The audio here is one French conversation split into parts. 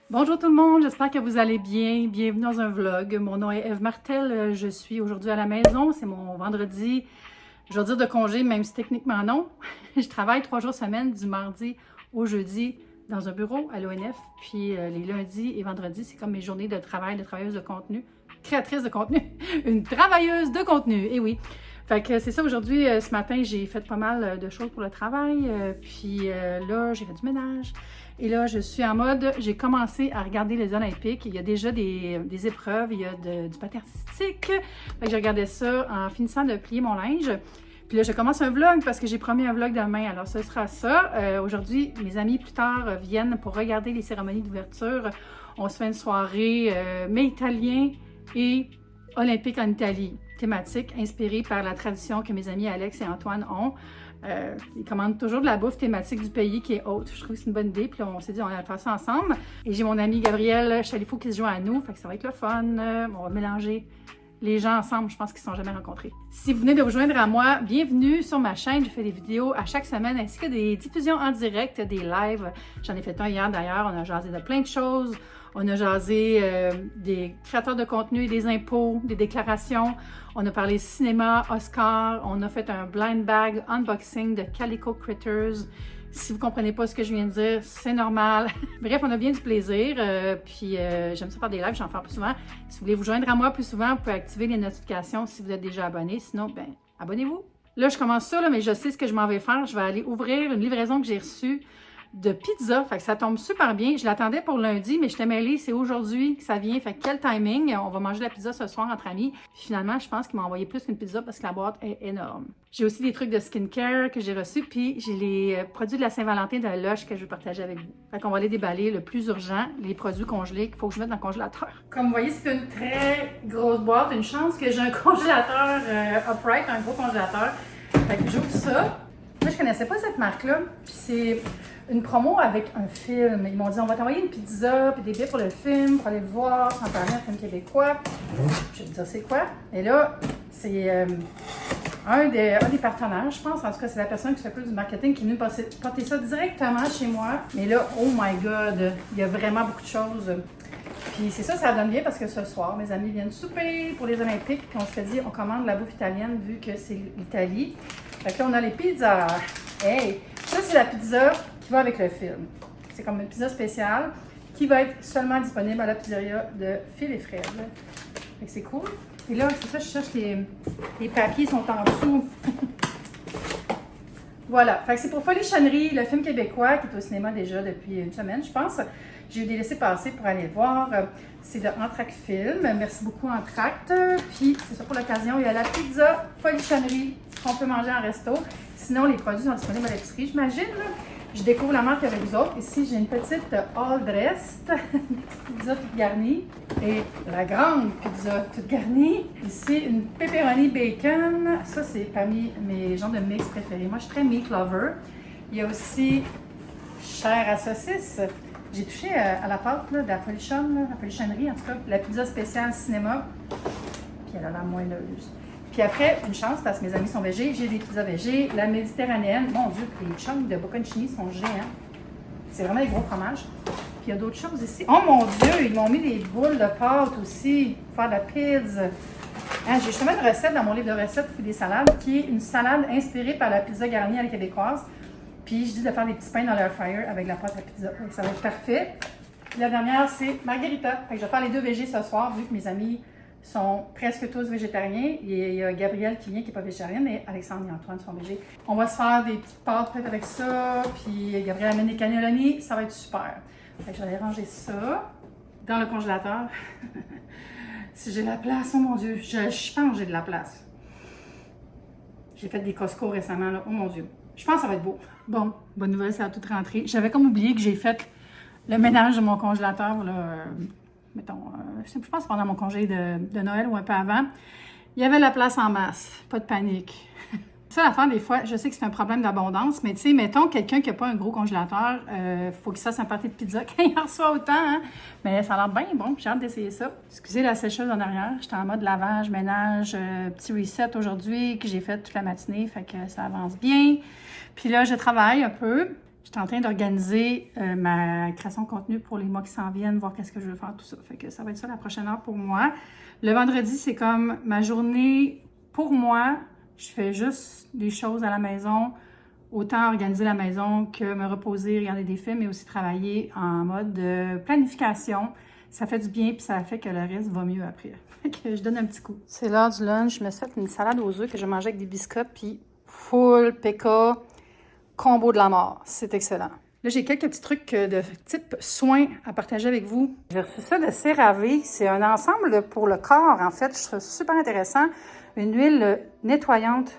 Bonjour tout le monde, j'espère que vous allez bien. Bienvenue dans un vlog. Mon nom est Eve Martel. Je suis aujourd'hui à la maison. C'est mon vendredi, je vais dire de congé, même si techniquement non. Je travaille 3 jours semaine, du mardi au jeudi, dans un bureau à l'ONF. Puis les lundis et vendredis, c'est comme mes journées de travail de travailleuse de contenu, créatrice de contenu, une travailleuse de contenu. Et oui. Fait que c'est ça, aujourd'hui, ce matin, j'ai fait pas mal de choses pour le travail. Puis là, j'ai fait du ménage. Et là, je suis en mode, j'ai commencé à regarder les Olympiques. Il y a déjà des épreuves, il y a du patin artistique. Fait que j'ai regardé ça en finissant de plier mon linge. Puis là, je commence un vlog parce que j'ai promis un vlog demain. Alors, ce sera ça. Aujourd'hui, mes amis plus tard viennent pour regarder les cérémonies d'ouverture. On se fait une soirée mets italien et olympique en Italie, thématique inspirée par la tradition que mes amis Alex et Antoine ont. Ils commandent toujours de la bouffe thématique du pays qui est haute. Je trouve que c'est une bonne idée. Puis là, on s'est dit, on va faire ça ensemble. Et j'ai mon ami Gabriel Chalifou qui se joint à nous. Fait que ça va être le fun. On va mélanger les gens ensemble. Je pense qu'ils ne se sont jamais rencontrés. Si vous venez de vous joindre à moi, bienvenue sur ma chaîne. Je fais des vidéos à chaque semaine ainsi que des diffusions en direct, des lives. J'en ai fait un hier d'ailleurs. On a jasé de plein de choses. On a jasé des créateurs de contenu et des impôts, des déclarations. On a parlé cinéma, Oscar. On a fait un blind bag unboxing de Calico Critters. Si vous ne comprenez pas ce que je viens de dire, c'est normal. Bref, on a bien du plaisir. Puis j'aime ça faire des lives, j'en fais plus souvent. Si vous voulez vous joindre à moi plus souvent, vous pouvez activer les notifications si vous êtes déjà abonné. Sinon, ben abonnez-vous. Là, je commence ça, là, mais je sais ce que je m'en vais faire. Je vais aller ouvrir une livraison que j'ai reçue de pizza, fait que ça tombe super bien. Je l'attendais pour lundi, mais je t'ai mêlée, c'est aujourd'hui que ça vient, fait que quel timing. On va manger la pizza ce soir entre amis. Puis finalement, je pense qu'il m'a envoyé plus qu'une pizza parce que la boîte est énorme. J'ai aussi des trucs de skincare que j'ai reçus, puis j'ai les produits de la Saint-Valentin de Lush que je vais partager avec vous. Fait qu'on va aller déballer le plus urgent, les produits congelés qu'il faut que je mette dans le congélateur. Comme vous voyez, c'est une très grosse boîte. Une chance que j'ai un congélateur upright, un gros congélateur. Fait que j'ouvre ça. Moi, je connaissais pas cette marque-là, puis c'est une promo avec un film. Ils m'ont dit, on va t'envoyer une pizza, puis des billets pour le film, pour aller le voir, sans parler un film québécois. Je vais te dire c'est quoi. Et là, c'est un des partenaires, je pense. En tout cas, c'est la personne qui s'occupe du marketing qui est venue porter ça directement chez moi. Mais là, oh my God, il y a vraiment beaucoup de choses. Puis c'est ça, ça donne bien parce que ce soir, mes amis viennent souper pour les Olympiques. Puis on s'est dit, on commande la bouffe italienne vu que c'est l'Italie. Fait que là, on a les pizzas. Hey! Ça, c'est la pizza qui va avec le film. C'est comme une pizza spéciale qui va être seulement disponible à la pizzeria de Phil et Fred. Fait que c'est cool. Et là, c'est ça, je cherche les papiers sont en dessous. Voilà. Fait que c'est pour Folichonnerie, le film québécois qui est au cinéma déjà depuis une semaine, je pense. J'ai eu des laissés-passer pour aller le voir. C'est de Entracte Film. Merci beaucoup, Entracte. Puis, c'est ça pour l'occasion. Il y a la pizza Folichonnerie qu'on peut manger en resto. Sinon, les produits sont disponibles à l'épicerie, j'imagine. Je découvre la marque avec vous autres. Ici, j'ai une petite all dressed, une petite pizza toute garnie. Et la grande pizza toute garnie. Ici, une pepperoni bacon. Ça, c'est parmi mes genres de mix préférés. Moi, je suis très meat lover. Il y a aussi chair à saucisse. J'ai touché à la pâte là, de la Folichonnerie, en tout cas, la pizza spéciale cinéma. Puis elle a l'air moelleuse. Puis après, une chance, parce que mes amis sont végés, j'ai des pizzas végés. La méditerranéenne, mon Dieu, les chunks de bocconcini sont géants. C'est vraiment des gros fromages. Puis il y a d'autres choses ici. Oh mon Dieu, ils m'ont mis des boules de pâte aussi pour faire de la pizza. Hein, j'ai justement une recette dans mon livre de recettes pour des salades, qui est une salade inspirée par la pizza garnie à la québécoise. Puis je dis de faire des petits pains dans l'air fryer avec la pâte à pizza. Donc ça va être parfait. Puis la dernière, c'est margarita. Fait que je vais faire les deux végés ce soir, vu que mes amis sont presque tous végétariens. Il y a Gabrielle qui vient, qui n'est pas végétarienne, et Alexandre et Antoine sont végés. On va se faire des petites pâtes faites avec ça. Puis Gabrielle amène des cannelloni. Ça va être super. Fait que je vais aller ranger ça dans le congélateur. Si j'ai la place, oh mon Dieu, je pense que j'ai de la place. J'ai fait des Costco récemment, là. Oh mon Dieu. Je pense que ça va être beau. Bon, bonne nouvelle, ça a tout rentré. J'avais comme oublié que j'ai fait le ménage de mon congélateur, là, mettons, je pense pendant mon congé de Noël ou un peu avant. Il y avait la place en masse, pas de panique. Ça, à faire des fois, je sais que c'est un problème d'abondance, mais tu sais, mettons quelqu'un qui n'a pas un gros congélateur, faut qu'il fasse un pâté de pizza quand il en reçoit autant, hein? Mais ça a l'air bien bon, j'ai hâte d'essayer ça. Excusez la sécheuse en arrière, j'étais en mode lavage, ménage, petit reset aujourd'hui que j'ai fait toute la matinée, fait que ça avance bien. Puis là, je travaille un peu. Je suis en train d'organiser ma création de contenu pour les mois qui s'en viennent, voir qu'est-ce que je veux faire, tout ça. Fait que ça va être ça la prochaine heure pour moi. Le vendredi, c'est comme ma journée pour moi. Je fais juste des choses à la maison, autant organiser la maison que me reposer, regarder des films, mais aussi travailler en mode de planification. Ça fait du bien, puis ça fait que le reste va mieux après. Fait que je donne un petit coup. C'est l'heure du lunch. Je me suis fait une salade aux œufs que je mangeais avec des biscuits, puis full PK, combo de la mort. C'est excellent. Là, j'ai quelques petits trucs de type soins à partager avec vous. J'ai reçu ça de CeraVe. C'est un ensemble pour le corps, en fait. Je trouve super intéressant. Une huile nettoyante.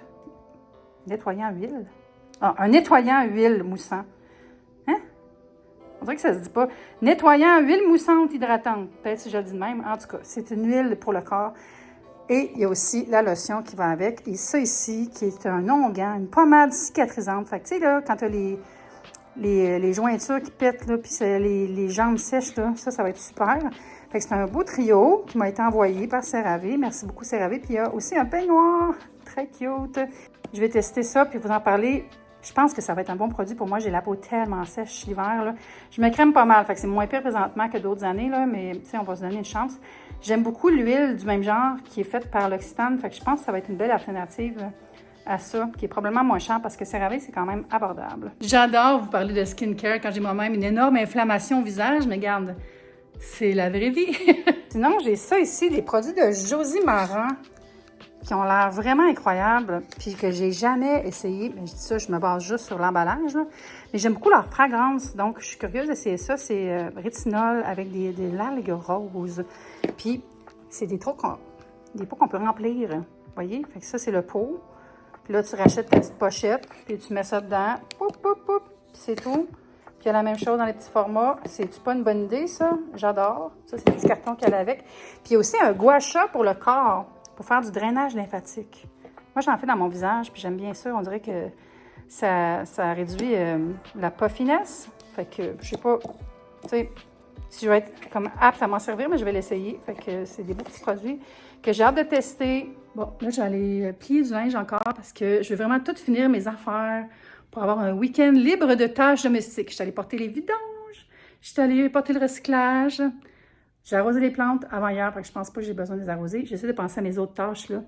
Nettoyant huile? Ah, un nettoyant huile moussant. Hein? On dirait que ça se dit pas. Nettoyant huile moussante hydratante. Peut-être si je le dis de même. En tout cas, c'est une huile pour le corps. Et il y a aussi la lotion qui va avec. Et ça ici, qui est un onguent, une pommade cicatrisante. Fait que tu sais, là, quand tu as les jointures qui pètent, là, puis les jambes sèches, là, ça va être super. Fait que c'est un beau trio qui m'a été envoyé par CeraVe. Merci beaucoup, CeraVe. Puis il y a aussi un peignoir. Très cute. Je vais tester ça puis vous en parler. Je pense que ça va être un bon produit pour moi. J'ai la peau tellement sèche l'hiver, là. Je me crème pas mal. Fait que c'est moins pire présentement que d'autres années, là. Mais, tu sais, on va se donner une chance. J'aime beaucoup l'huile du même genre qui est faite par l'Occitane. Fait que je pense que ça va être une belle alternative à ça, qui est probablement moins cher parce que CeraVe, c'est quand même abordable. J'adore vous parler de skincare quand j'ai moi-même une énorme inflammation au visage, mais regarde, c'est la vraie vie. Sinon, j'ai ça ici, des produits de Josie Maran qui ont l'air vraiment incroyables, puis que j'ai jamais essayé. Mais je dis ça, je me base juste sur l'emballage, là. Mais j'aime beaucoup leur fragrance, donc je suis curieuse d'essayer ça. C'est rétinol avec des algues roses. Puis, c'est des pots qu'on peut remplir, vous voyez? Fait que ça, c'est le pot. Puis là, tu rachètes ta petite pochette, puis tu mets ça dedans. Poup, poup, poup, puis c'est tout. Puis il y a la même chose dans les petits formats. C'est-tu pas une bonne idée, ça? J'adore. Ça, c'est des petits cartons qu'il y a avec. Puis il y a aussi un gua sha pour le corps, pour faire du drainage lymphatique. Moi, j'en fais dans mon visage, puis j'aime bien ça. On dirait que ça réduit la puffiness. Fait que, je sais pas, tu sais, si je vais être comme apte à m'en servir, mais je vais l'essayer. Fait que c'est des beaux petits produits que j'ai hâte de tester. Bon, là, je vais aller plier du linge encore parce que je vais vraiment tout finir mes affaires pour avoir un week-end libre de tâches domestiques. Je suis allée porter les vidanges, je suis allée porter le recyclage. J'ai arrosé les plantes avant hier, fait que je pense pas que j'ai besoin de les arroser. J'essaie de penser à mes autres tâches, là.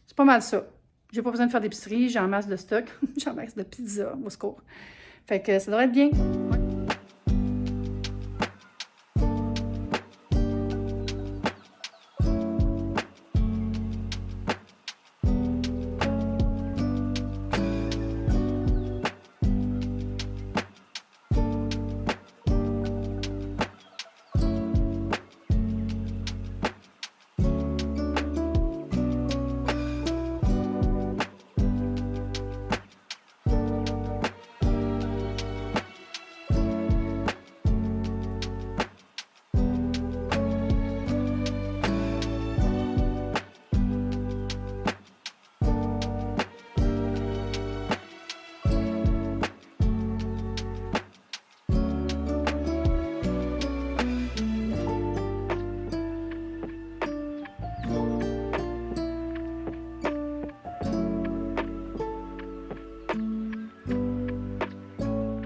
C'est pas mal ça. J'ai pas besoin de faire d'épicerie, j'ai en masse de stock. J'ai en masse de pizza, au secours. Fait que ça devrait être bien. Ouais.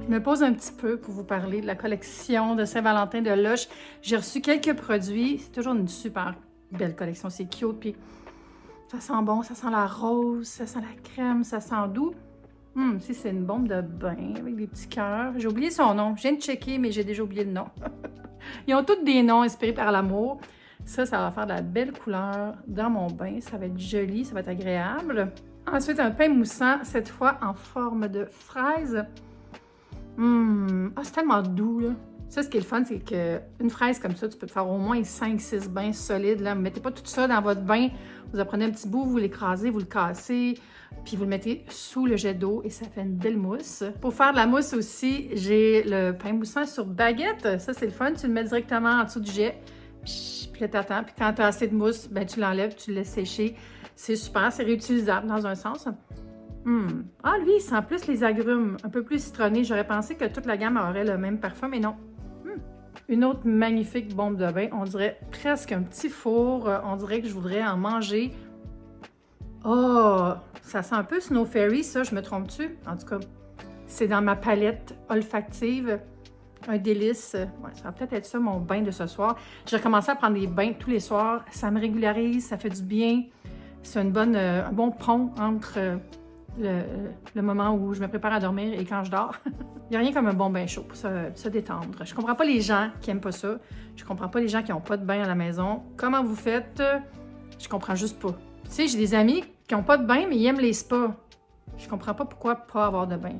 Je me pose un petit peu pour vous parler de la collection de Saint-Valentin de Lush. J'ai reçu quelques produits. C'est toujours une super belle collection. C'est cute. Puis ça sent bon. Ça sent la rose. Ça sent la crème. Ça sent doux. Ici, c'est une bombe de bain avec des petits cœurs. J'ai oublié son nom. Je viens de checker, mais j'ai déjà oublié le nom. Ils ont tous des noms inspirés par l'amour. Ça va faire de la belle couleur dans mon bain. Ça va être joli. Ça va être agréable. Ensuite, un pain moussant, cette fois en forme de fraise. C'est tellement doux, là. Ça, ce qui est le fun, c'est qu'une fraise comme ça, tu peux te faire au moins 5-6 bains solides, là. Ne mettez pas tout ça dans votre bain. Vous en prenez un petit bout, vous l'écrasez, vous le cassez, puis vous le mettez sous le jet d'eau et ça fait une belle mousse. Pour faire de la mousse aussi, j'ai le pain moussant sur baguette. Ça, c'est le fun. Tu le mets directement en dessous du jet, puis là, t'attends. Puis quand tu as assez de mousse, ben, tu l'enlèves, tu le laisses sécher. C'est super, c'est réutilisable dans un sens. Ah, lui, il sent plus les agrumes, un peu plus citronné. J'aurais pensé que toute la gamme aurait le même parfum, mais non. Une autre magnifique bombe de bain. On dirait presque un petit four. On dirait que je voudrais en manger. Oh, ça sent un peu Snow Fairy, ça, je me trompe-tu? En tout cas, c'est dans ma palette olfactive. Un délice. Ouais, ça va peut-être être ça, mon bain de ce soir. J'ai recommencé à prendre des bains tous les soirs. Ça me régularise, ça fait du bien. C'est un bon pont entre le moment où je me prépare à dormir et quand je dors. Il n'y a rien comme un bon bain chaud pour se détendre. Je comprends pas les gens qui n'aiment pas ça. Je comprends pas les gens qui n'ont pas de bain à la maison. Comment vous faites? Je comprends juste pas. Tu sais, j'ai des amis qui n'ont pas de bain, mais ils aiment les spas. Je comprends pas pourquoi pas avoir de bain.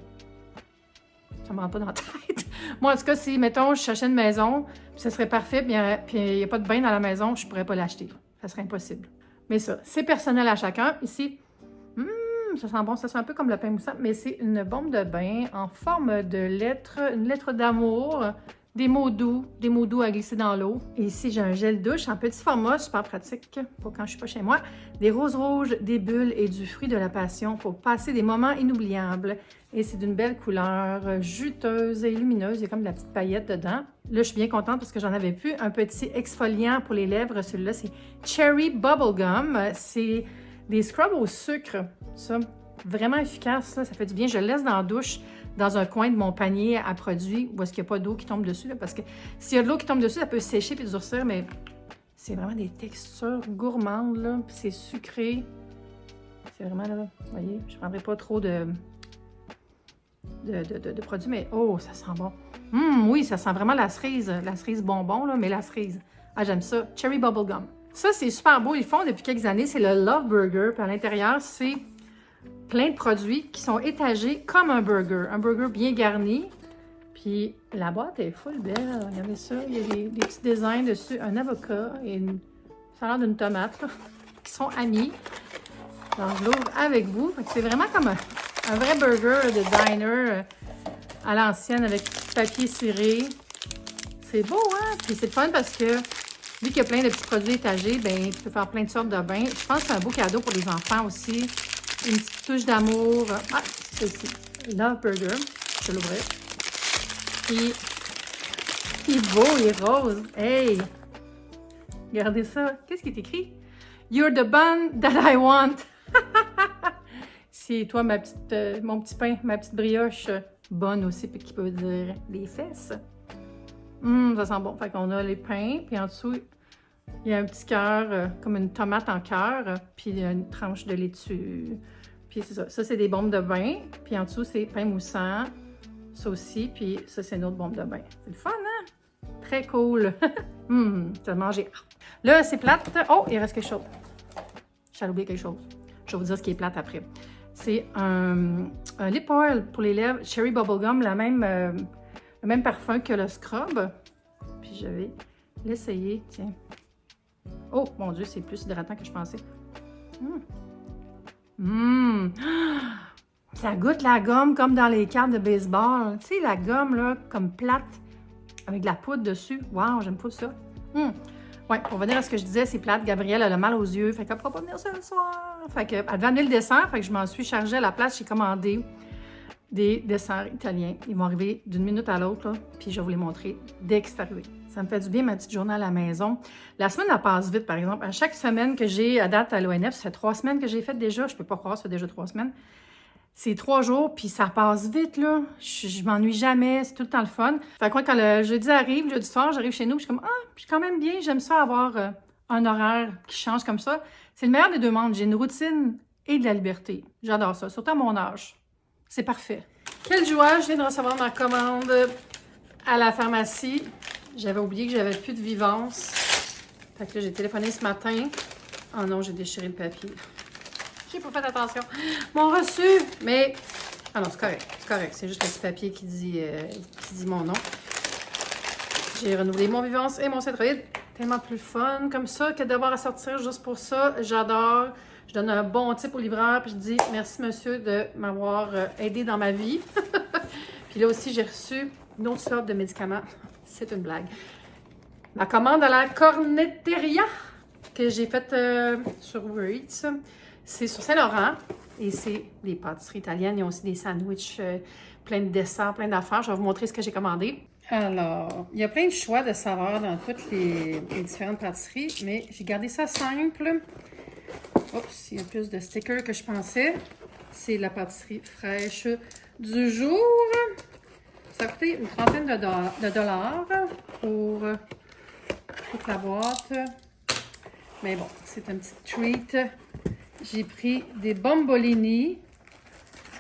Ça me rentre pas dans la tête. Moi, en tout cas, si, mettons, je cherchais une maison, puis ça serait parfait, puis il n'y a pas de bain dans la maison, je pourrais pas l'acheter. Ça serait impossible. Mais ça, c'est personnel à chacun. Ici, ça sent bon, ça sent un peu comme le pain moussant, mais c'est une bombe de bain en forme de lettre, une lettre d'amour, des mots doux à glisser dans l'eau. Et ici, j'ai un gel douche en petit format, super pratique pour quand je suis pas chez moi. Des roses rouges, des bulles et du fruit de la passion pour passer des moments inoubliables. Et c'est d'une belle couleur, juteuse et lumineuse. Il y a comme de la petite paillette dedans. Là, je suis bien contente parce que j'en avais plus. Un petit exfoliant pour les lèvres. Celui-là, c'est Cherry Bubblegum. C'est des scrubs au sucre. Ça, vraiment efficace. Ça fait du bien. Je le laisse dans la douche, dans un coin de mon panier à produits où est-ce qu'il n'y a pas d'eau qui tombe dessus. Là, parce que s'il y a de l'eau qui tombe dessus, ça peut sécher et durcir. Mais c'est vraiment des textures gourmandes. Là. Puis c'est sucré. C'est vraiment là. Vous voyez, je ne prendrai pas trop de produits, mais oh, ça sent bon. Oui, ça sent vraiment la cerise bonbon, là, mais la cerise. Ah, j'aime ça. Cherry Bubblegum. Ça, c'est super beau. Ils font depuis quelques années. C'est le Love Burger. Puis à l'intérieur, c'est plein de produits qui sont étagés comme un burger bien garni. Puis la boîte est full belle. Regardez ça. Il y a des petits designs dessus. Un avocat et ça a l'air d'une tomate, là, qui sont amis. Alors, je l'ouvre avec vous. C'est vraiment comme un vrai burger de diner à l'ancienne avec du papier ciré. C'est beau, hein? Puis c'est le fun parce que vu qu'il y a plein de petits produits étagés, ben tu peux faire plein de sortes de bains. Je pense que c'est un beau cadeau pour les enfants aussi. Une petite touche d'amour. Ah, c'est ici. Love Burger. Je vais l'ouvrir. Puis, il est beau, il est rose. Hey! Regardez ça. Qu'est-ce qui est écrit? You're the bun that I want. C'est toi, mon petit pain, ma petite brioche bonne aussi, puis qui peut dire les fesses. Ça sent bon. Fait qu'on a les pains, puis en dessous, il y a un petit cœur, comme une tomate en cœur, puis il y a une tranche de laitue. Puis c'est ça. Ça, c'est des bombes de bain. Puis en dessous, c'est pain moussant. Ça aussi. Puis ça, c'est une autre bombe de bain. C'est le fun, hein? Très cool. Ça va manger. Là, c'est plate. Oh, il reste quelque chose. J'ai oublié quelque chose. Je vais vous dire ce qui est plate après. C'est un lip oil pour les lèvres, Cherry Bubblegum, le même parfum que le scrub. Puis je vais l'essayer, tiens. Oh, mon Dieu, c'est plus hydratant que je pensais. Ça goûte la gomme comme dans les cartes de baseball. Tu sais, la gomme, là, comme plate, avec de la poudre dessus. Wow, j'aime pas ça. Ouais, pour venir à ce que je disais, c'est plate. Gabrielle, elle a mal aux yeux. Fait qu'elle ne pourra pas venir ce soir. Fait qu'elle devait amener le dessert. Fait que je m'en suis chargée à la place. J'ai commandé des desserts italiens. Ils vont arriver d'une minute à l'autre. Puis je vais vous les montrer dès que c'est arrivé. Ça me fait du bien, ma petite journée à la maison. La semaine, elle passe vite, par exemple. À chaque semaine que j'ai à date à l'ONF, ça fait 3 semaines que j'ai fait déjà. Je peux pas croire, ça fait déjà 3 semaines. C'est 3 jours, puis ça passe vite, là. Je m'ennuie jamais, c'est tout le temps le fun. Fait que moi, quand le jeudi arrive, le jeudi soir, j'arrive chez nous, puis je suis comme, je suis quand même bien, j'aime ça avoir un horaire qui change comme ça. C'est le meilleur des deux mondes. J'ai une routine et de la liberté. J'adore ça, surtout à mon âge. C'est parfait. Quelle joie, je viens de recevoir ma commande à la pharmacie. J'avais oublié que j'avais plus de Vivance. Fait que là, j'ai téléphoné ce matin. Oh non, j'ai déchiré le papier. J'ai pas fait attention. Mon reçu, mais... Ah non, c'est correct. C'est correct. C'est juste le petit papier qui dit mon nom. J'ai renouvelé mon Vivance et mon Centroid. Tellement plus fun comme ça que d'avoir à sortir juste pour ça. J'adore. Je donne un bon tip au livreur puis je dis merci monsieur de m'avoir aidé dans ma vie. Puis là aussi, j'ai reçu une autre sorte de médicaments. C'est une blague. Ma commande à la Cornetteria que j'ai faite sur Uber Eats. C'est sur Saint-Laurent et c'est des pâtisseries italiennes. Ils ont aussi des sandwichs, plein de desserts, plein d'affaires. Je vais vous montrer ce que j'ai commandé. Alors, il y a plein de choix de saveurs dans toutes les différentes pâtisseries, mais j'ai gardé ça simple. Oups, il y a plus de stickers que je pensais. C'est la pâtisserie fraîche du jour. Ça a coûté une trentaine de dollars pour toute la boîte. Mais bon, c'est un petit treat. J'ai pris des bombolini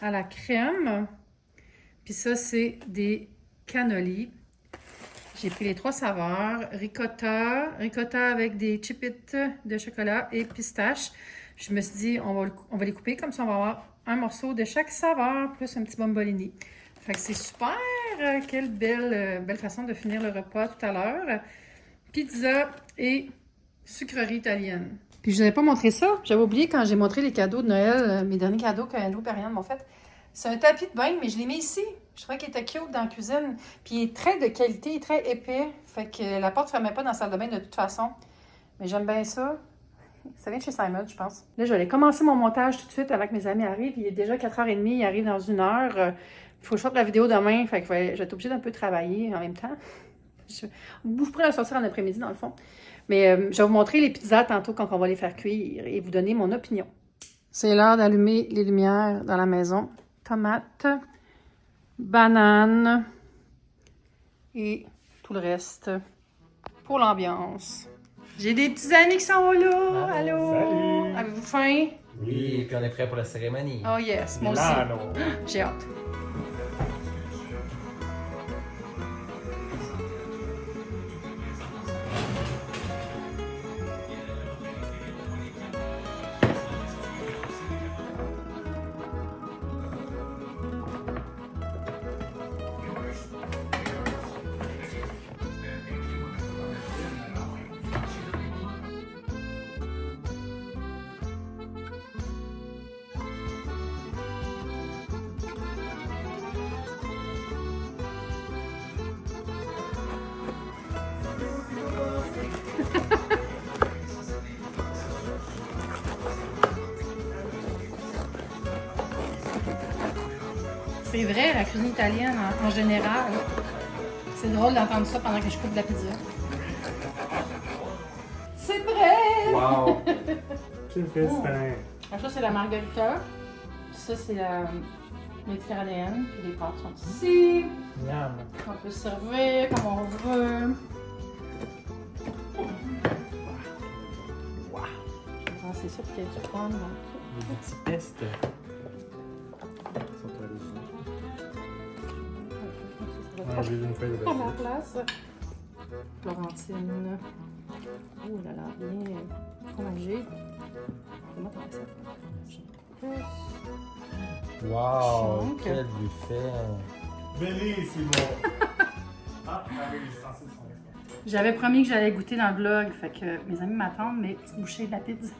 à la crème. Puis ça, c'est des cannolis. J'ai pris les 3 saveurs. Ricotta avec des chipettes de chocolat et pistache. Je me suis dit, on va les couper, comme ça on va avoir un morceau de chaque saveur, plus un petit bombolini. Fait que c'est super! Quelle belle façon de finir le repas tout à l'heure. Pizza et sucrerie italienne. Puis je vous avais pas montré ça. J'avais oublié quand j'ai montré les cadeaux de Noël, mes derniers cadeaux que Andrew et Ariane m'ont fait. C'est un tapis de bain, mais je l'ai mis ici. Je trouvais qu'il était cute dans la cuisine. Puis il est très de qualité, très épais. Fait que la porte ne fermait pas dans la salle de bain de toute façon. Mais j'aime bien ça. Ça vient de chez Simon, je pense. Là, je vais aller commencer mon montage tout de suite avec mes amis arrivent. Il est déjà 4h30, il arrive dans 1 heure. Il faut que je sorte la vidéo demain. Fait que je vais être obligée d'un peu travailler en même temps. Je pourrais la sortir en après-midi, dans le fond. Mais je vais vous montrer les pizzas tantôt quand on va les faire cuire et vous donner mon opinion. C'est l'heure d'allumer les lumières dans la maison. Tomates, bananes et tout le reste pour l'ambiance. J'ai des petits amis qui sont là. Allô? Salut. Avez-vous faim? Oui, et puis on est prêt pour la cérémonie. Oh yes, moi aussi. Milano. J'ai hâte. C'est vrai, la cuisine italienne en général. C'est drôle d'entendre ça pendant que je coupe de la pizza. C'est vrai! Wow! Quel festin! Alors ça, c'est la margarita. Ça, c'est la méditerranéenne. Puis les pâtes sont ici. Miam! On peut servir comme on veut. Wow! C'est ça, puis il y a du pain dans tout. Les petits pestes sont originaux. Ah, j'ai une feuille de À ma basilic. place. Florentine. Oh là là, bien fromagé. Comment on fait ça? Wow! Chunk. Quel buffet! Bellissimo! Ah, oui, les ustensiles sont là. J'avais promis que j'allais goûter dans le vlog, fait que mes amis m'attendent mes petites bouchées de la pizza.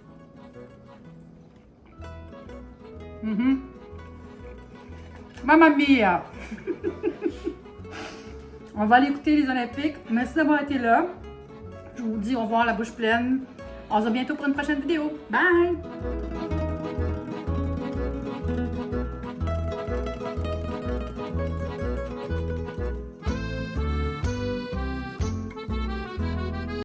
Mamma mia! On va aller écouter les Olympiques. Merci d'avoir été là. Je vous dis au revoir la bouche pleine. On se voit bientôt pour une prochaine vidéo. Bye!